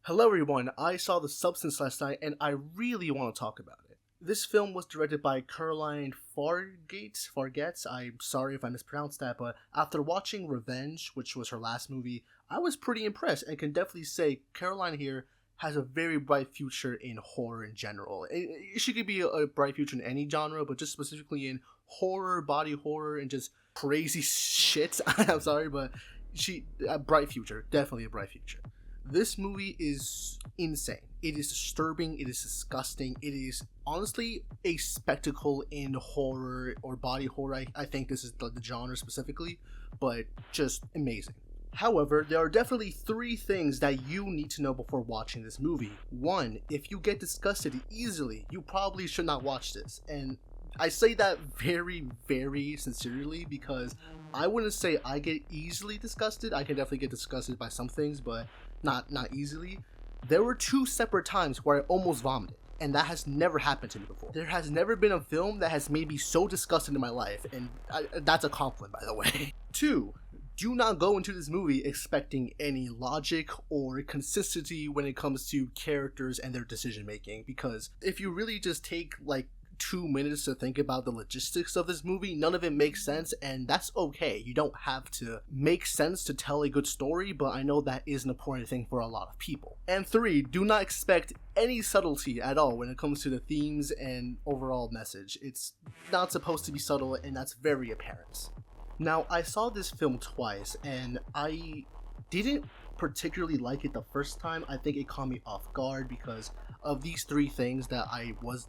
Hello everyone, I saw The Substance last night and I really want to talk about it. This film was directed by Caroline Fargetz. I'm sorry if I mispronounced that, but after watching Revenge, which was her last movie, I was pretty impressed and can definitely say Caroline here has a very bright future in horror in general. She could be a bright future in any genre, but just specifically in horror, body horror, and just crazy shit. I'm sorry, but a bright future, definitely a bright future. This movie is insane. It is disturbing. It is disgusting. It is honestly a spectacle in horror or body horror. I think this is the genre specifically, but just amazing. However, there are definitely three things that you need to know before watching this movie. One, if you get disgusted easily, you probably should not watch this. And I say that very, very sincerely because I wouldn't say I get easily disgusted. I can definitely get disgusted by some things, but not easily. There were two separate times where I almost vomited, and that has never happened to me before. There has never been a film that has made me so disgusted in my life, and that's a compliment, by the way. Two, do not go into this movie expecting any logic or consistency when it comes to characters and their decision making, because if you really just take 2 minutes to think about the logistics of this movie, none of it makes sense, and that's okay. You don't have to make sense to tell a good story, but I know that is an important thing for a lot of people. And three, do not expect any subtlety at all when it comes to the themes and overall message. It's not supposed to be subtle, and that's very apparent. Now, I saw this film twice, and I didn't particularly like it the first time. I think it caught me off guard because of these three things that I was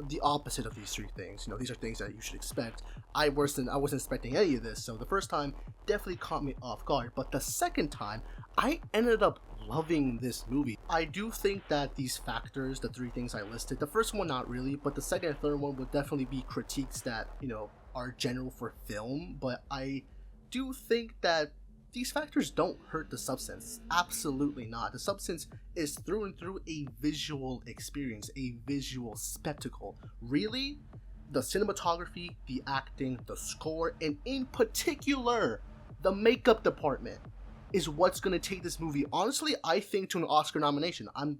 the opposite of these three things. These are things that you should expect. I wasn't expecting any of this, so the first time definitely caught me off guard. But the second time, I ended up loving this movie. I do think that these factors, the three things I listed, the first one not really, but the second and third one would definitely be critiques that are general for film. But I do think that these factors don't hurt the substance. Absolutely not. The substance is through and through a visual experience, a visual spectacle. Really, the cinematography, the acting, the score, and in particular, the makeup department is what's going to take this movie, honestly, I think, to an Oscar nomination. I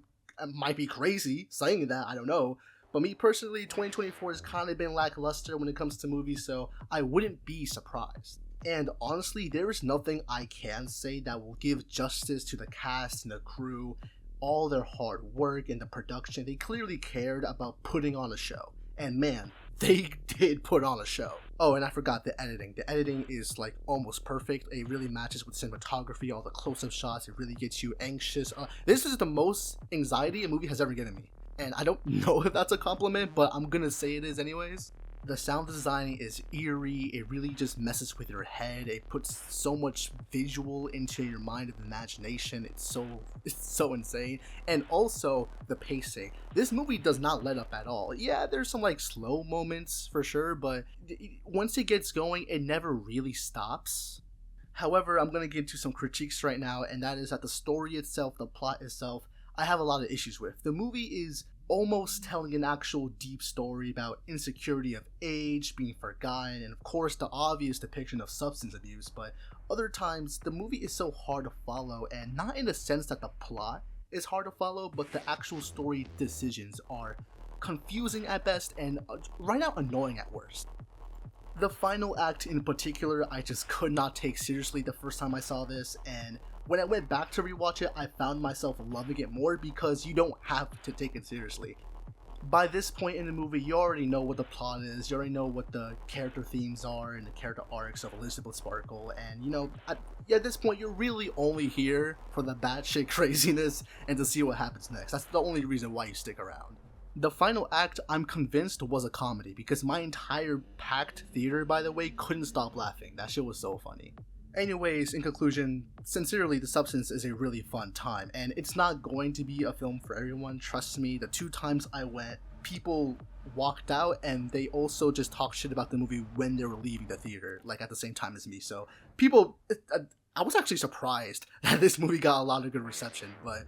might be crazy saying that, I don't know. But me personally, 2024 has kind of been lackluster when it comes to movies, so I wouldn't be surprised. And honestly, there is nothing I can say that will give justice to the cast and the crew, all their hard work and the production. They clearly cared about putting on a show. And man, they did put on a show. Oh, and I forgot the editing. The editing is almost perfect. It really matches with cinematography, all the close-up shots. It really gets you anxious. This is the most anxiety a movie has ever given me. And I don't know if that's a compliment, but I'm gonna say it is anyways. The sound design is eerie. It really just messes with your head. It puts so much visual into your mind and imagination. It's so insane. And also the pacing. This movie does not let up at all. Yeah, there's some slow moments for sure, but once it gets going, it never really stops. However, I'm going to get into some critiques right now, and that is that the story itself, the plot itself, I have a lot of issues with. The movie is almost telling an actual deep story about insecurity of age, being forgotten, and of course the obvious depiction of substance abuse, but other times the movie is so hard to follow, and not in the sense that the plot is hard to follow, but the actual story decisions are confusing at best and right now annoying at worst. The final act in particular, I just could not take seriously the first time I saw this, and when I went back to rewatch it, I found myself loving it more because you don't have to take it seriously. By this point in the movie, you already know what the plot is, you already know what the character themes are and the character arcs of Elizabeth Sparkle, and at this point, you're really only here for the batshit craziness and to see what happens next. That's the only reason why you stick around. The final act, I'm convinced, was a comedy because my entire packed theater, by the way, couldn't stop laughing. That shit was so funny. Anyways, in conclusion, sincerely, The Substance is a really fun time, and it's not going to be a film for everyone. Trust me, the 2 times I went, people walked out, and they also just talked shit about the movie when they were leaving the theater, at the same time as me. So, I was actually surprised that this movie got a lot of good reception, but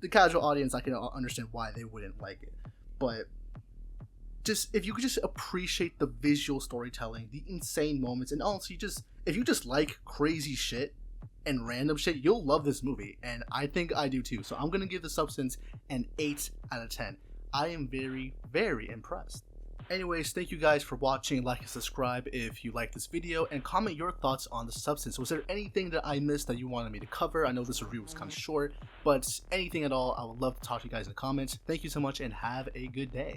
the casual audience, I can understand why they wouldn't like it. But if you could just appreciate the visual storytelling, the insane moments, and also if you just like crazy shit, and random shit, you'll love this movie, and I think I do too. So I'm gonna give The Substance an 8 out of 10. I am very, very impressed. Anyways, thank you guys for watching. Like and subscribe if you like this video, and comment your thoughts on The Substance. Was there anything that I missed that you wanted me to cover? I know this review was kind of short, but anything at all, I would love to talk to you guys in the comments. Thank you so much, and have a good day.